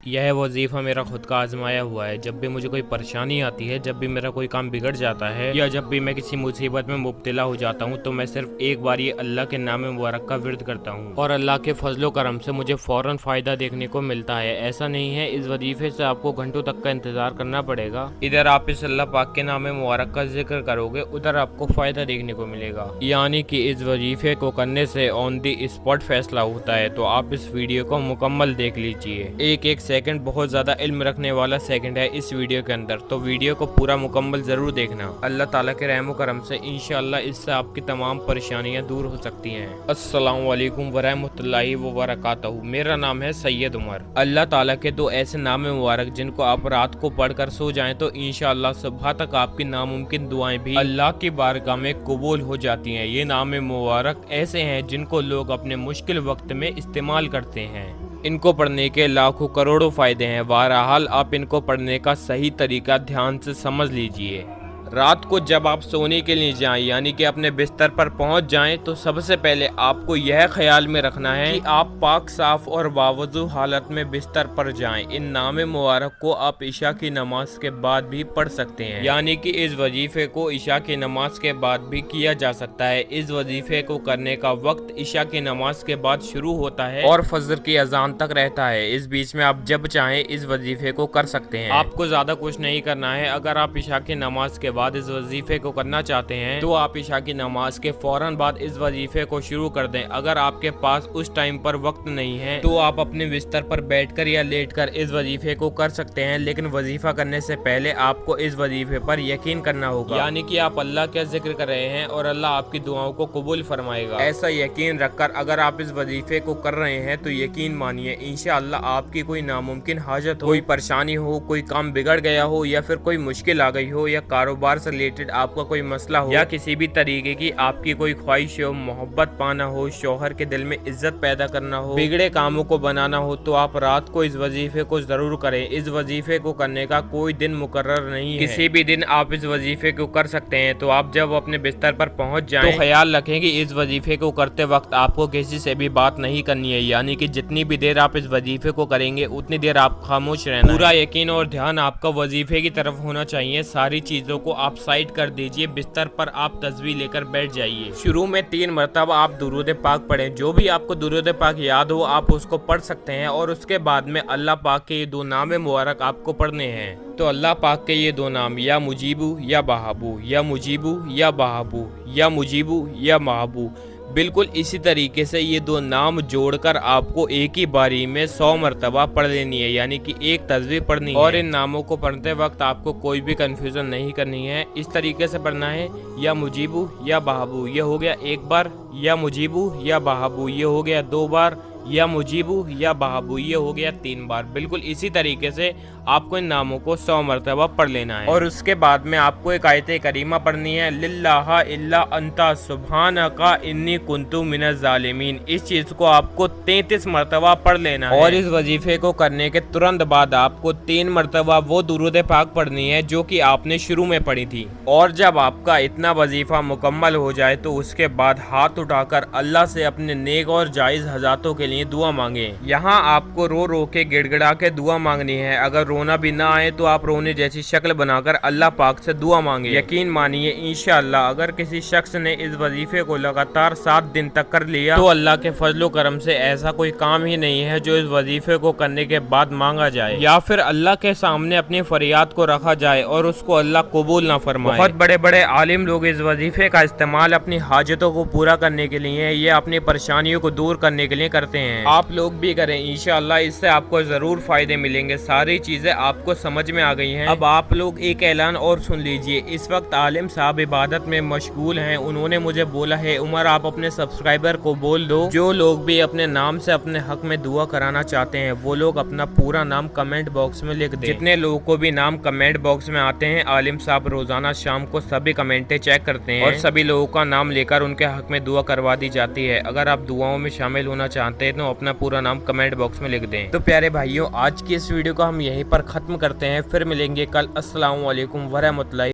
यह वजीफा मेरा खुद का आजमाया हुआ है। जब भी मुझे कोई परेशानी आती है, जब भी मेरा कोई काम बिगड़ जाता है या जब भी मैं किसी मुसीबत में मुब्तला हो जाता हूँ, तो मैं सिर्फ एक बार ये अल्लाह के नाम मुबारक का विर्द करता हूँ और अल्लाह के फजलो करम से मुझे फौरन फायदा देखने को मिलता है। ऐसा नहीं है, इस वजीफे से आपको घंटों तक का इंतजार करना पड़ेगा। इधर आप इस अल्लाह पाक के नाम मुबारक का जिक्र करोगे, उधर आपको फायदा देखने को मिलेगा। यानी कि इस वजीफे को करने से ऑन दी स्पॉट फैसला होता है। तो आप इस वीडियो को मुकम्मल देख लीजिए। एक एक सेकंड बहुत ज्यादा इल्म रखने वाला सेकंड है इस वीडियो के अंदर, तो वीडियो को पूरा मुकम्मल जरूर देखना। अल्लाह ताला के रहम करम से इंशाअल्लाह इससे आपकी तमाम परेशानियां दूर हो सकती हैं। अस्सलाम वालेकुम वरहमतुल्लाहि वबरकातुहू। मेरा नाम है सैयद उमर। अल्लाह ताला के दो ऐसे नाम मुबारक जिनको आप रात को पढ़कर सो जाएं तो इंशाअल्लाह सुबह तक आपकी नामुमकिन दुआएं भी अल्लाह की बारगाह में कबूल हो जाती हैं। ये नाम मुबारक ऐसे हैं जिनको लोग अपने मुश्किल वक्त में इस्तेमाल करते हैं। इनको पढ़ने के लाखों करोड़ों फायदे हैं। बहरहाल आप इनको पढ़ने का सही तरीका ध्यान से समझ लीजिए। रात को जब आप सोने के लिए जाएं, यानी कि अपने बिस्तर पर पहुंच जाएं, तो सबसे पहले आपको यह ख्याल में रखना है कि आप पाक साफ और बावजू हालत में बिस्तर पर जाएं। इन नाम मुबारक को आप इशा की नमाज के बाद भी पढ़ सकते हैं, यानी कि इस वजीफे को इशा की नमाज के बाद भी किया जा सकता है। इस वजीफे को करने का वक्त इशा की नमाज के बाद शुरू होता है और फजर की अजान तक रहता है। इस बीच में आप जब चाहें इस वजीफे को कर सकते हैं। आपको ज्यादा कुछ नहीं करना है। अगर आप इशा की नमाज के बाद इस वजीफे को करना चाहते हैं तो आप इशा की नमाज के फौरन बाद इस वजीफे को शुरू कर दें। अगर आपके पास उस टाइम पर वक्त नहीं है तो आप अपने बिस्तर पर बैठकर या लेटकर इस वजीफे को कर सकते हैं, लेकिन वजीफा करने से पहले आपको इस वजीफे पर यकीन करना होगा, यानी कि आप अल्लाह का जिक्र कर रहे हैं और अल्लाह आपकी दुआओं को कबूल फरमाएगा। ऐसा यकीन रखकर अगर आप इस वजीफे को कर रहे हैं तो यकीन मानिए इंशाअल्लाह आपकी कोई नामुमकिन हाजत हो, कोई परेशानी हो, कोई काम बिगड़ गया हो या फिर कोई मुश्किल आ गई हो या कारोबार से रिलेटेड आपका कोई मसला हो या किसी भी तरीके की आपकी कोई ख्वाहिश हो, मोहब्बत पाना हो, शौहर के दिल में इज्जत पैदा करना हो, बिगड़े कामों को बनाना हो, तो आप रात को इस वजीफे को जरूर करें। इस वजीफे को करने का कोई दिन मुकर्रर नहीं है, किसी भी दिन आप इस वजीफे को कर सकते हैं। तो आप जब अपने बिस्तर पर पहुंच जाएं तो ख्याल रखें कि इस वजीफे को करते वक्त आपको किसी से भी बात नहीं करनी है, यानी कि जितनी भी देर आप इस वजीफे को करेंगे उतनी देर आप खामोश रहना। पूरा यकीन और ध्यान आपका वजीफे की तरफ होना चाहिए। सारी चीजों को आप साइड कर दीजिए, बिस्तर पर आप तस्वीर लेकर बैठ जाइए। शुरू में 3 मरतबा आप दुरूद पाक पढ़ें। जो भी आपको दुरूद पाक याद हो आप उसको पढ़ सकते हैं और उसके बाद में अल्लाह पाक के ये 2 नाम मुबारक आपको पढ़ने हैं। तो अल्लाह पाक के ये 2 नाम, या मुजीबू या बहाबू, या मुजीबू या बहाबू, या मुजीबू या महाबू, बिल्कुल इसी तरीके से ये 2 नाम जोड़कर आपको एक ही बारी में 100 मरतबा पढ़ लेनी है, यानी कि एक तस्वीर पढ़नी है। और इन नामों को पढ़ते वक्त आपको कोई भी कंफ्यूजन नहीं करनी है। इस तरीके से पढ़ना है, या मुजीबू या बहाबू, ये हो गया 1 बार, या मुजीबू या बहाबू ये हो गया 2 बार, या मुजीबू या बहाबू ये हो गया 3 बार। बिल्कुल इसी तरीके से आपको इन नामों को 100 मरतबा पढ़ लेना है। और उसके बाद में आपको एक आयत करीमा पढ़नी है, लिल्लाह इल्ला अंता सुब्हानका इन्नी कुन्तु मिनज़ ज़ालिमीन। इस चीज को आपको 33 मरतबा पढ़ लेना है। और इस वजीफे को करने के तुरंत बाद आपको 3 मरतबा वो दुरूद पाक पढ़नी है जो कि आपने शुरू में पढ़ी थी। और जब आपका इतना वजीफा मुकम्मल हो जाए तो उसके बाद हाथ उठाकर अल्लाह से अपने नेक और जायज हजातों के लिए दुआ मांगे। यहाँ आपको रो रो के गिड़गिड़ा के दुआ मांगनी है। अगर रोना भी ना आए तो आप रोने जैसी शक्ल बनाकर अल्लाह पाक से दुआ मांगे। यकीन मानिए इंशाअल्लाह अगर किसी शख्स ने इस वजीफे को लगातार 7 दिन तक कर लिया तो अल्लाह के फजलो करम से ऐसा कोई काम ही नहीं है जो इस वजीफे को करने के बाद मांगा जाए या फिर अल्लाह के सामने अपनी फरियाद को रखा जाए और उसको अल्लाह कबूल ना फरमाए। बहुत बड़े बड़े आलिम लोग इस वजीफे का इस्तेमाल अपनी हाजतों को पूरा करने के लिए या अपनी परेशानियों को दूर करने के लिए करते हैं। आप लोग भी करें, इंशाअल्लाह इससे आपको जरूर फायदे मिलेंगे। सारी चीजें आपको समझ में आ गई हैं। अब आप लोग एक ऐलान और सुन लीजिए। इस वक्त आलिम साहब इबादत में मशगूल हैं। उन्होंने मुझे बोला है, उमर आप अपने सब्सक्राइबर को बोल दो जो लोग भी अपने नाम से अपने हक में दुआ कराना चाहते हैं वो लोग अपना पूरा नाम कमेंट बॉक्स में लिख दें। जितने लोगों को भी नाम कमेंट बॉक्स में आते हैं आलिम साहब रोजाना शाम को सभी कमेंटें चेक करते हैं और सभी लोगों का नाम लेकर उनके हक में दुआ करवा दी जाती है। अगर आप दुआओं में शामिल होना चाहते हैं तो अपना पूरा नाम कमेंट बॉक्स में लिख दें। तो प्यारे भाइयों आज की इस वीडियो को हम यहीं पर खत्म करते हैं, फिर मिलेंगे कल। अस्सलाम वालेकुम वरहमतुल्लाहि।